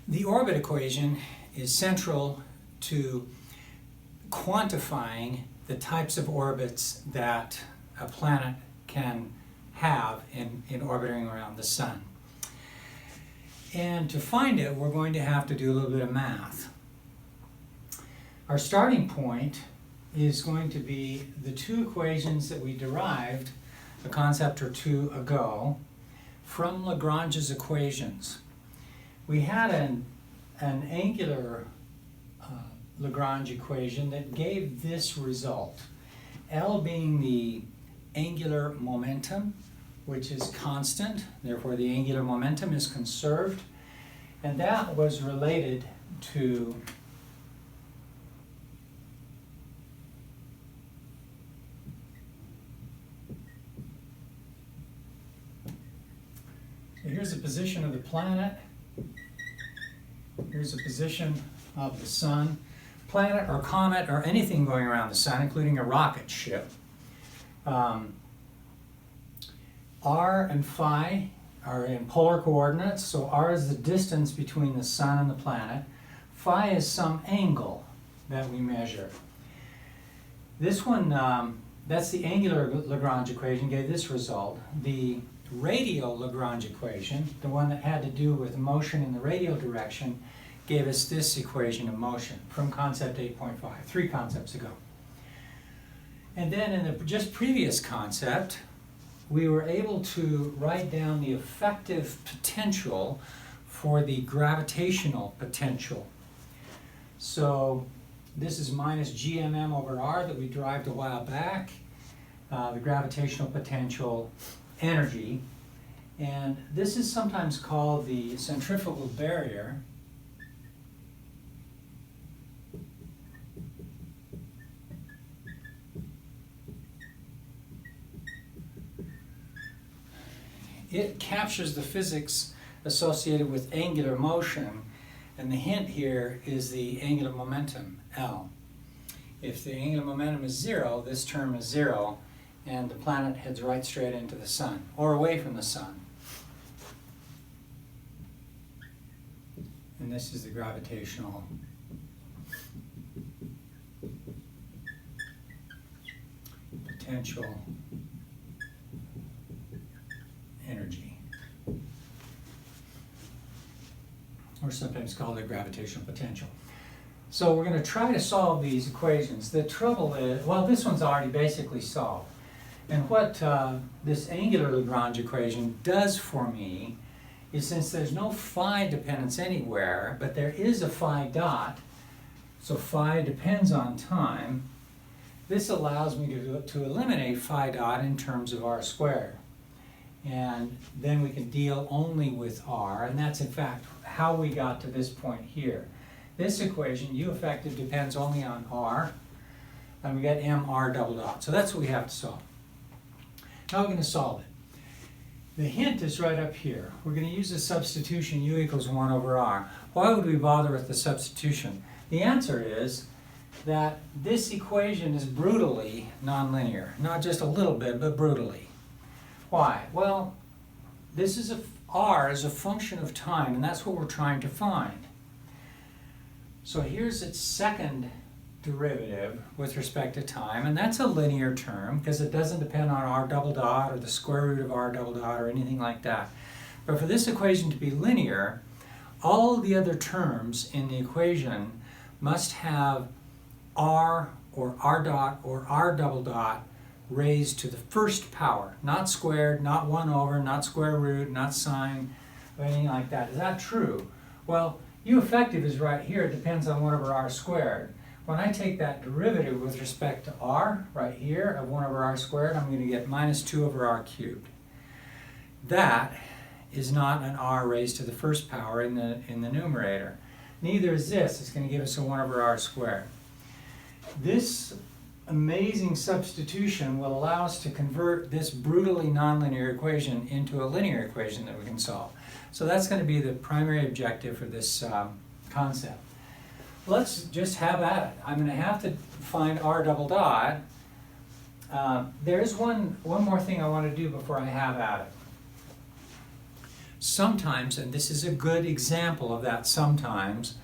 The orbit equation is central to quantifying the types of orbits that a planet can have in orbiting around the sun. And to find it, we're going to have to do a little bit of math. Our starting point is going to be the two equations that we derived a concept or two ago from Lagrange's equations. We had an angular Lagrange equation that gave this result. L being the angular momentum, which is constant, therefore the angular momentum is conserved, and that was related to here's the position of the planet, here's the position of the sun. Planet or comet or anything going around the sun, including a rocket ship. R and phi are in polar coordinates, so R is the distance between the sun and the planet. Phi is some angle that we measure. This one, that's the angular Lagrange equation, gave this result. The radial Lagrange equation, the one that had to do with motion in the radial direction, gave us this equation of motion from concept 8.5, 3 concepts ago. And then in the just previous concept, we were able to write down the effective potential for the gravitational potential. So this is minus gmm over r that we derived a while back, the gravitational potential energy. And this is sometimes called the centrifugal barrier. It captures the physics associated with angular motion, and the hint here is the angular momentum, L. If the angular momentum is 0, this term is 0, and the planet heads right straight into the sun, or away from the sun. And this is the gravitational potential energy, or sometimes called the gravitational potential. So we're going to try to solve these equations. The trouble is, well, this one's already basically solved. And what this angular Lagrange equation does for me is, since there's no phi dependence anywhere, but there is a phi dot, so phi depends on time, this allows me to eliminate phi dot in terms of r squared. And then we can deal only with r, and that's in fact how we got to this point here. This equation, U effective, depends only on r, and we get mr double dot. So that's what we have to solve. How are we going to solve it? The hint is right up here. We're going to use the substitution U equals 1 over r. Why would we bother with the substitution? The answer is that this equation is brutally nonlinear. Not just a little bit, but brutally. Why? Well, this is r is a function of time, and that's what we're trying to find. So here's its second derivative with respect to time, and that's a linear term because it doesn't depend on r double dot or the square root of r double dot or anything like that. But for this equation to be linear, all the other terms in the equation must have r or r dot or r double dot raised to the first power, not squared, not 1 over, not square root, not sine, or anything like that. Is that true? Well, U effective is right here. It depends on 1 over r squared. When I take that derivative with respect to r, right here, of 1 over r squared, I'm going to get minus 2 over r cubed. That is not an r raised to the first power in the numerator. Neither is this. It's going to give us a 1 over r squared. This amazing substitution will allow us to convert this brutally nonlinear equation into a linear equation that we can solve. So that's going to be the primary objective for this concept. Let's just have at it. I'm going to have to find r double dot. There's one more thing I want to do before I have at it. sometimes, and this is a good example of that sometimes,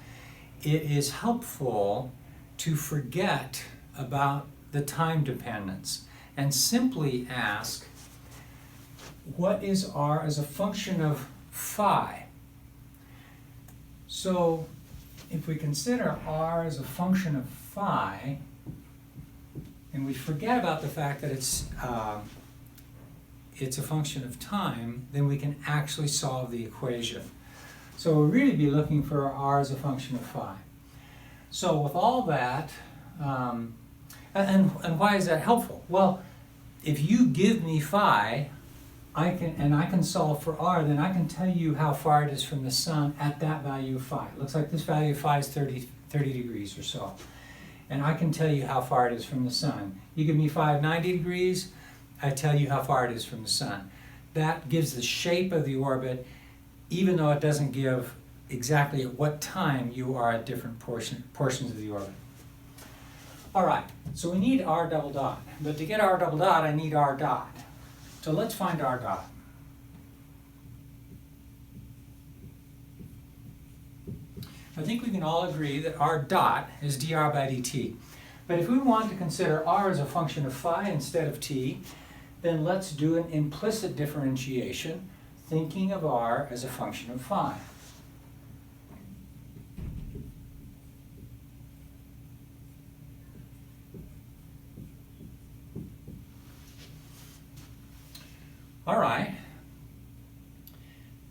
it is helpful to forget about the time dependence and simply ask, what is r as a function of phi? So if we consider r as a function of phi, and we forget about the fact that it's a function of time, then we can actually solve the equation. So we'll really be looking for r as a function of phi. So with all that, and why is that helpful? Well, if you give me phi, I can solve for r, then I can tell you how far it is from the sun at that value of phi. It looks like this value of phi is 30 degrees or so. And I can tell you how far it is from the sun. You give me phi of 90 degrees, I tell you how far it is from the sun. That gives the shape of the orbit, even though it doesn't give exactly at what time you are at different portions of the orbit. All right, so we need r double dot. But to get r double dot, I need r dot. So let's find r dot. I think we can all agree that r dot is dr by dt. But if we want to consider r as a function of phi instead of t, then let's do an implicit differentiation, thinking of r as a function of phi. All right,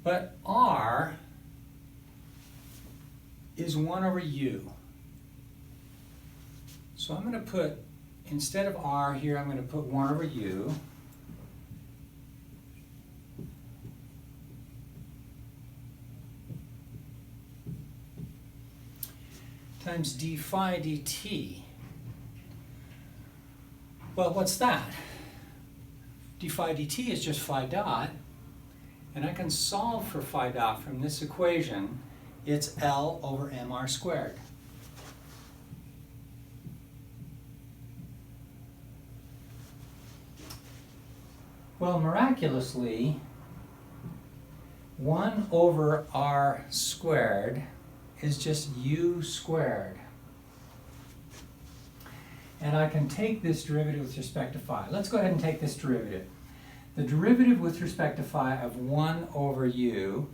but r is 1 over u. So I'm going to put, instead of r here, I'm going to put 1 over u. Times d phi dt. Well, what's that? D phi dt is just phi dot, and I can solve for phi dot from this equation. It's L over mr squared. Well, miraculously, 1 over r squared is just u squared. And I can take this derivative with respect to phi. Let's go ahead and take this derivative. The derivative with respect to phi of 1 over u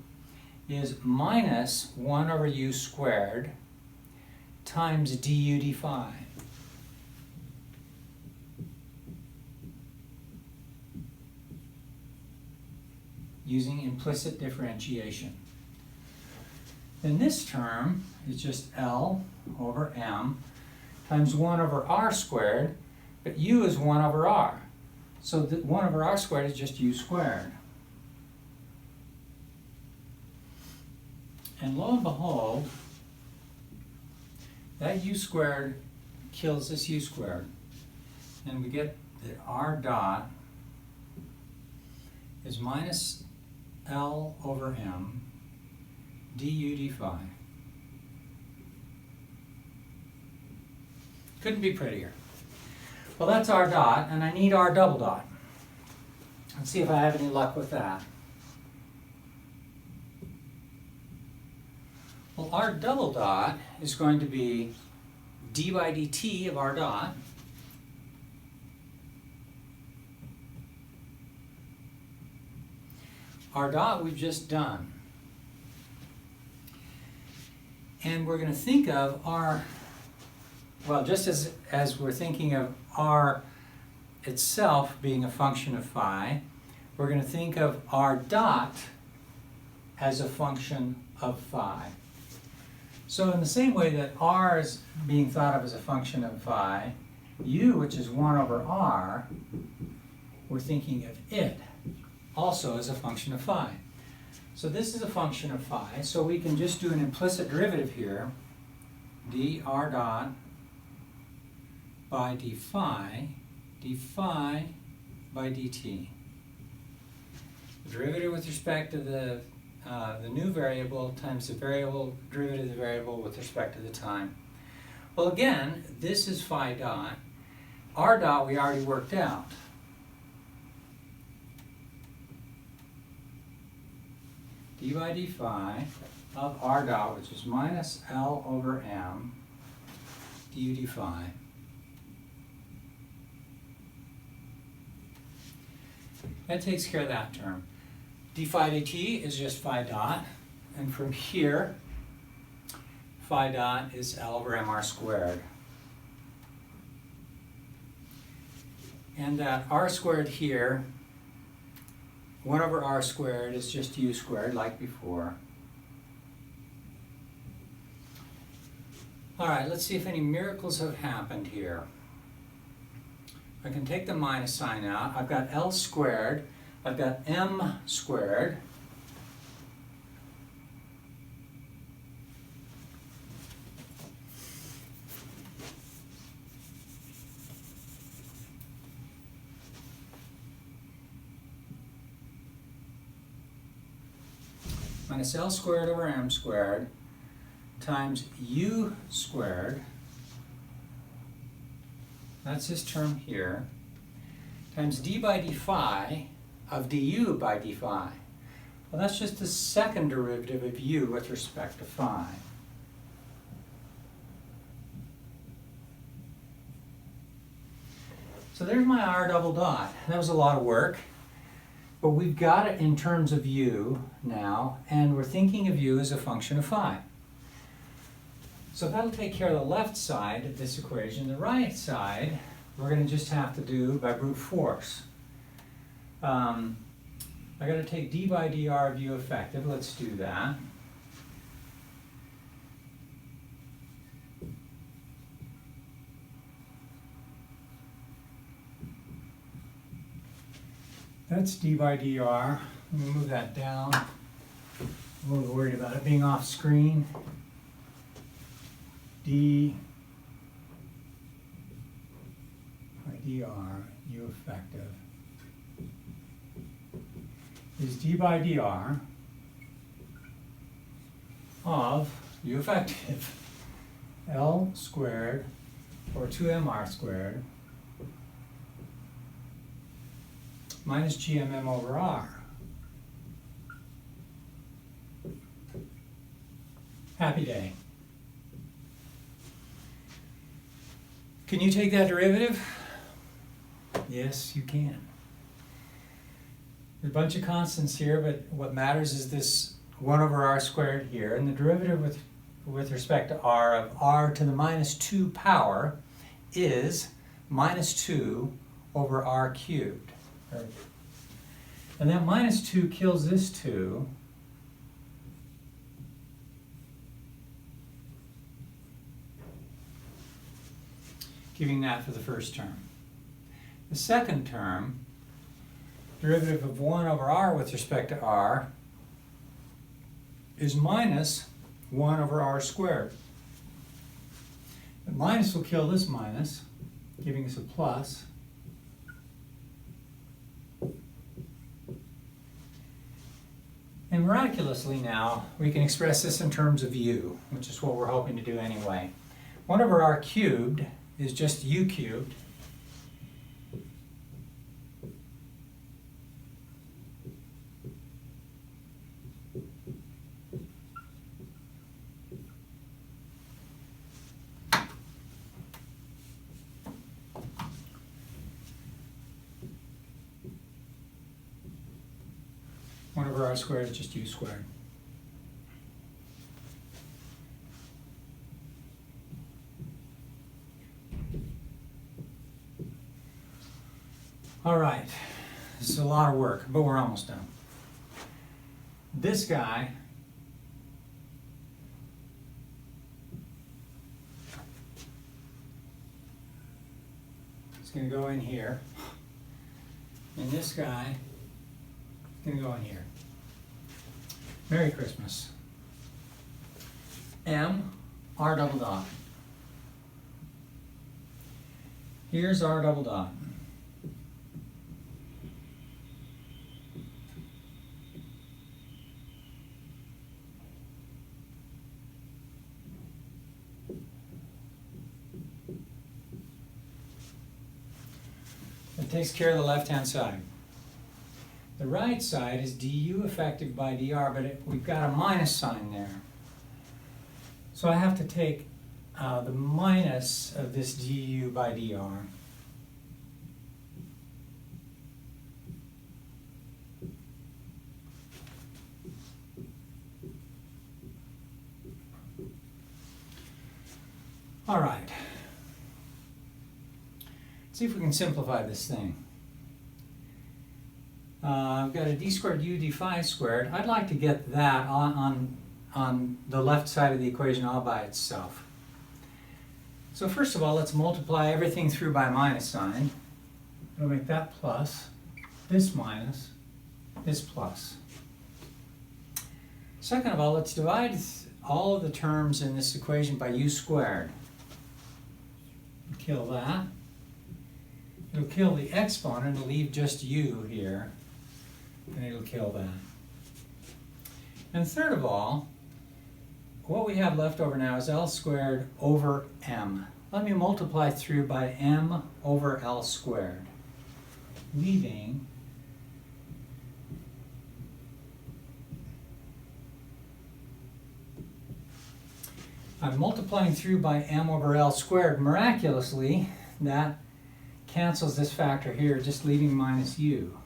is minus 1 over u squared times du d phi. Using implicit differentiation. Then this term is just L over m times 1 over r squared, but u is 1 over r. So 1 over r squared is just u squared. And lo and behold, that u squared kills this u squared. And we get that r dot is minus L over m du d phi. Couldn't be prettier. Well, that's r dot, and I need r double dot. Let's see if I have any luck with that. Well, r double dot is going to be d by dt of r dot r dot we've just done. And we're going to think of r, well, just as we're thinking of r itself being a function of phi, we're going to think of r dot as a function of phi. So in the same way that r is being thought of as a function of phi, u, which is 1 over r, we're thinking of it also as a function of phi. So this is a function of phi, so we can just do an implicit derivative here, dr dot by d phi by dt. The derivative with respect to the new variable times the variable derivative of the variable with respect to the time. Well, again, this is phi dot. R dot we already worked out. d by d phi of r dot, which is minus L over m du d phi. That takes care of that term. D phi dt is just phi dot, and from here, phi dot is L over mr squared. And that r squared here, 1 over r squared is just u squared like before. All right, let's see if any miracles have happened here. I can take the minus sign out. I've got L squared. I've got m squared. Minus L squared over m squared times u squared, that's this term here, times d by d phi of du by d phi. Well, that's just the second derivative of u with respect to phi. So there's my r double dot. That was a lot of work, but we've got it in terms of u now, and we're thinking of u as a function of phi. So that'll take care of the left side of this equation. The right side, we're going to just have to do by brute force. I got to take d by dr of u effective. Let's do that. That's d by dr. Let me move that down. I'm a little worried about it being off screen. D by dr u effective is d by dr of u effective L squared or 2mr squared minus gmm over r. Happy day. Can you take that derivative? Yes, you can. There's a bunch of constants here, but what matters is this 1 over r squared here, and the derivative with respect to r of r to the minus 2 power is minus 2 over r cubed. And that minus 2 kills this 2. Giving that for the first term. The second term, derivative of 1 over r with respect to r, is minus 1 over r squared. The minus will kill this minus, giving us a plus. And miraculously now, we can express this in terms of u, which is what we're hoping to do anyway. 1 over r cubed is just u cubed. One over r squared is just u squared. All right, this is a lot of work, but we're almost done. This guy is going to go in here, and this guy is going to go in here. Merry Christmas. M, R double dot. Here's R double dot. It takes care of the left-hand side. The right side is du effective by dr, but we've got a minus sign there. So I have to take the minus of this du by dr. All right. Let's see if we can simplify this thing. I've got a d squared u d phi squared. I'd like to get that on the left side of the equation all by itself. So first of all, let's multiply everything through by a minus sign. It'll make that plus, this minus, this plus. Second of all, let's divide all of the terms in this equation by u squared. Kill that. It'll kill the exponent and leave just u here, and it'll kill that. And third of all, what we have left over now is L squared over M. Let me multiply through by M over L squared, leaving I'm multiplying through by M over L squared. Miraculously, that cancels this factor here, just leaving minus u.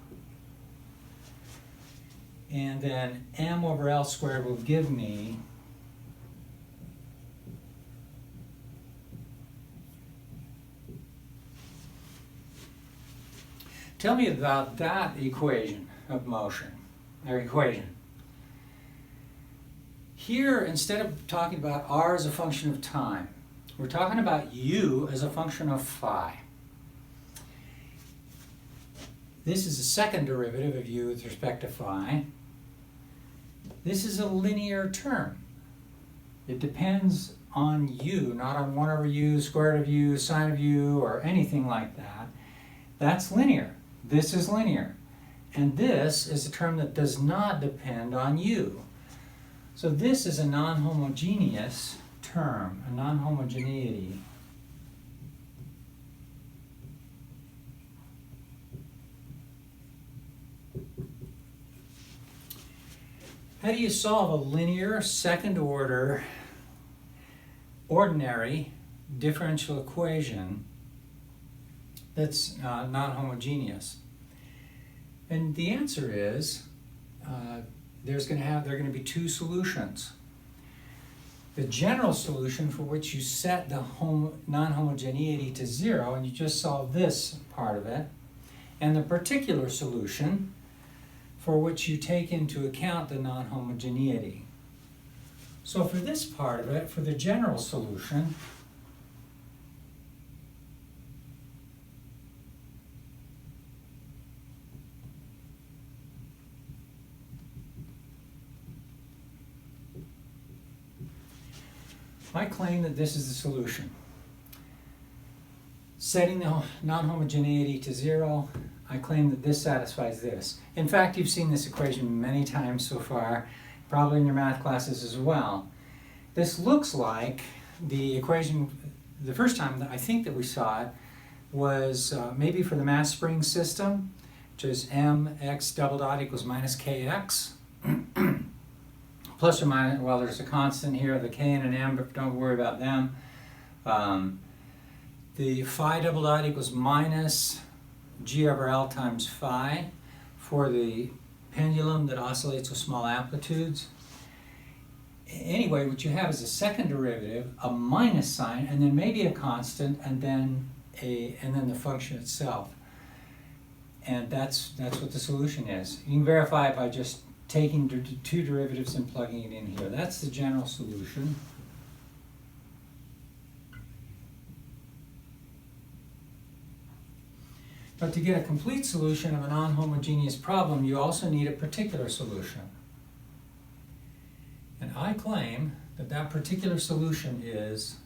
And then M over L squared will give me tell me about that equation of motion, or equation. Here, instead of talking about r as a function of time, we're talking about u as a function of phi. This is a second derivative of u with respect to phi. This is a linear term. It depends on u, not on 1 over u, square root of u, sine of u, or anything like that. That's linear. This is linear. And this is a term that does not depend on u. So this is a non-homogeneous term, a non-homogeneity. How do you solve a linear second-order ordinary differential equation that's non-homogeneous? And the answer is there are going to be two solutions. The general solution, for which you set the non-homogeneity to 0, and you just solve this part of it, and the particular solution, for which you take into account the non-homogeneity. So for this part of it, for the general solution, I claim that this is the solution. Setting the non-homogeneity to 0, I claim that this satisfies this. In fact, you've seen this equation many times so far, probably in your math classes as well. This looks like the equation, the first time that I think that we saw it was maybe for the mass spring system, which is mx double dot equals minus kx. Plus or minus, well, there's a constant here, the k and an m, but don't worry about them. The phi double dot equals minus g over L times phi for the pendulum that oscillates with small amplitudes. Anyway, what you have is a second derivative, a minus sign, and then maybe a constant, and then the function itself. And that's what the solution is. You can verify it by just taking two derivatives and plugging it in here. That's the general solution. But to get a complete solution of a non-homogeneous problem, you also need a particular solution. And I claim that that particular solution is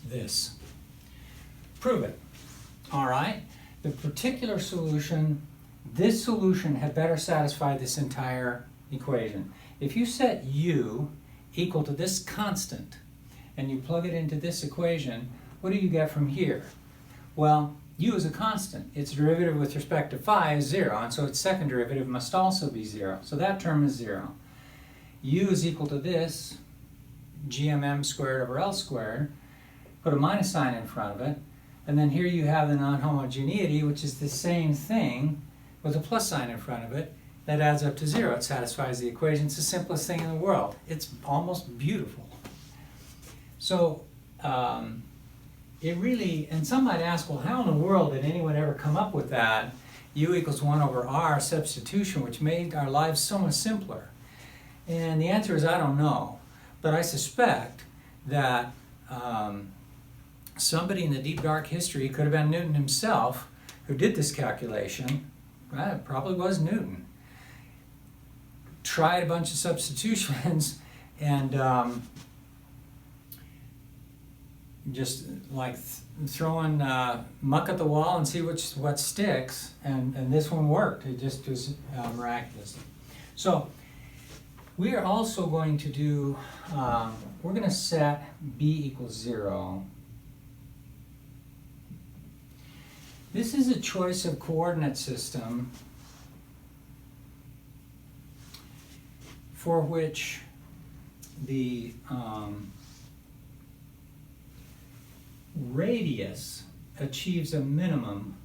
this. Prove it. All right? The particular solution, this solution had better satisfy this entire equation. If you set u equal to this constant and you plug it into this equation, what do you get from here? Well, u is a constant. Its derivative with respect to phi is 0, and so its second derivative must also be 0. So that term is 0. U is equal to this, gmm squared over L squared. Put a minus sign in front of it, and then here you have the non-homogeneity, which is the same thing with a plus sign in front of it. That adds up to 0. It satisfies the equation. It's the simplest thing in the world. It's almost beautiful. So it really, and some might ask, well, how in the world did anyone ever come up with that u equals 1 over r substitution, which made our lives so much simpler? And the answer is I don't know. But I suspect that somebody in the deep dark history could have been Newton himself who did this calculation. Well, it probably was Newton. Tried a bunch of substitutions and just like throwing muck at the wall and see what sticks, and this one worked. It just was miraculous. So we are also going to do, we're going to set b equals 0. This is a choice of coordinate system for which the radius achieves a minimum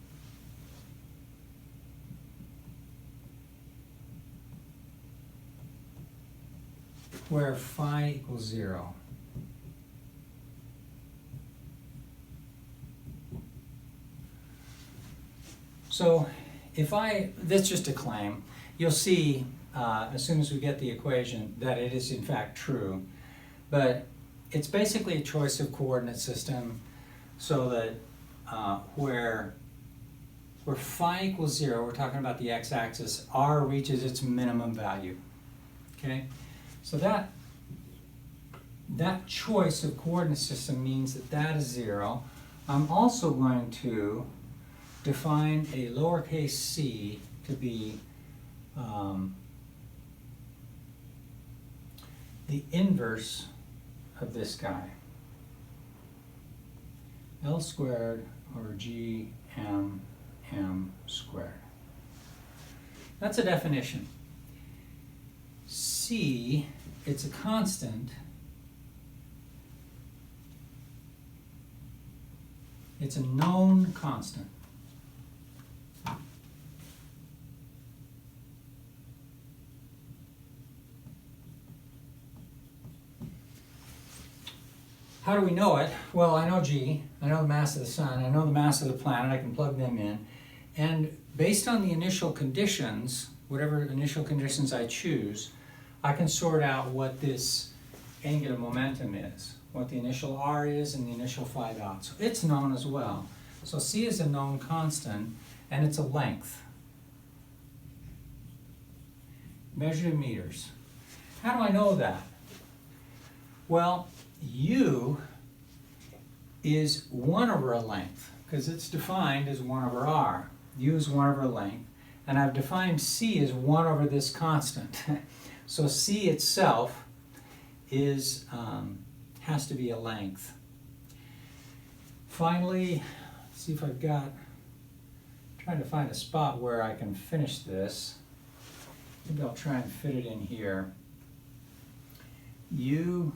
where phi equals 0. So if that's just a claim, you'll see as soon as we get the equation that it is in fact true. But it's basically a choice of coordinate system so that where phi equals 0, we're talking about the x-axis, r reaches its minimum value. Okay? So that choice of coordinate system means that is 0. I'm also going to define a lowercase c to be the inverse of this guy. L squared over g m squared. That's a definition. C, it's a constant. It's a known constant. How do we know it? Well, I know G, I know the mass of the sun, I know the mass of the planet, I can plug them in. And based on the initial conditions, whatever initial conditions I choose, I can sort out what this angular momentum is, what the initial r is and the initial phi dot. So it's known as well. So C is a known constant, and it's a length, measured in meters. How do I know that? Well, U is 1 over a length, because it's defined as 1 over r. U is 1 over a length, and I've defined C as 1 over this constant. So C itself is has to be a length. Finally, see if I've got, trying to find a spot where I can finish this. Maybe I'll try and fit it in here. U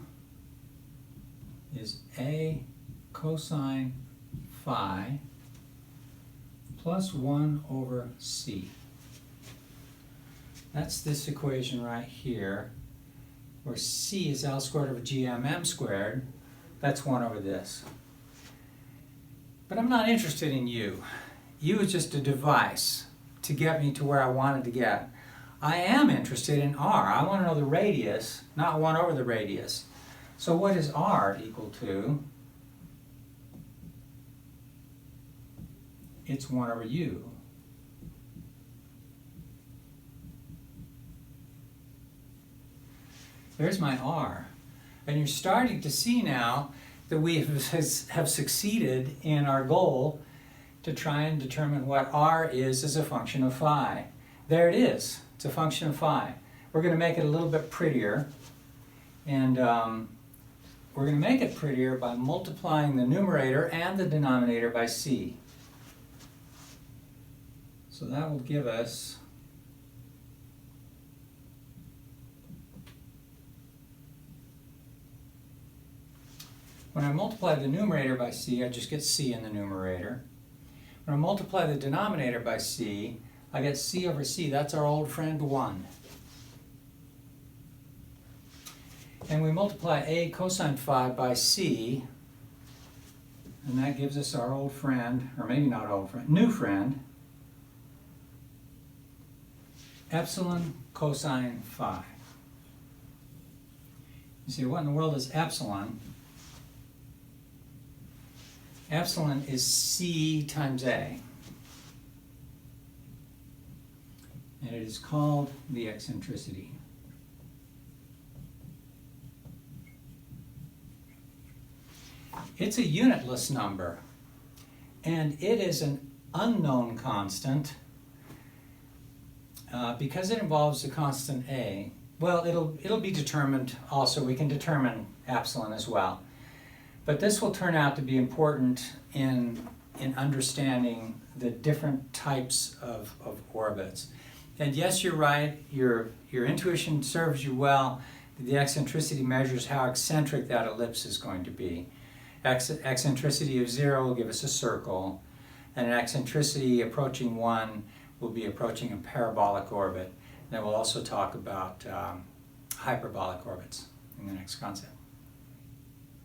is a cosine phi plus 1 over c. That's this equation right here, where c is L squared over gmm squared. That's 1 over this. But I'm not interested in u. U is just a device to get me to where I wanted to get. I am interested in r. I want to know the radius, not 1 over the radius. So what is r equal to? It's 1 over u. There's my r. And you're starting to see now that we have succeeded in our goal to try and determine what r is as a function of phi. There it is. It's a function of phi. We're going to make it a little bit prettier. And we're going to make it prettier by multiplying the numerator and the denominator by c. So that will give us when I multiply the numerator by c, I just get c in the numerator. When I multiply the denominator by c, I get c over c. That's our old friend 1. And we multiply a cosine phi by c, and that gives us our old friend, or maybe not old friend, new friend, epsilon cosine phi. You see, what in the world is epsilon? Epsilon is c times a. And it is called the eccentricity. It's a unitless number, and it is an unknown constant because it involves the constant a. Well, it'll be determined also. We can determine epsilon as well. But this will turn out to be important in understanding the different types of orbits. And yes, you're right, your intuition serves you well. The eccentricity measures how eccentric that ellipse is going to be. Eccentricity of 0 will give us a circle, and an eccentricity approaching 1 will be approaching a parabolic orbit. And then we'll also talk about hyperbolic orbits in the next concept.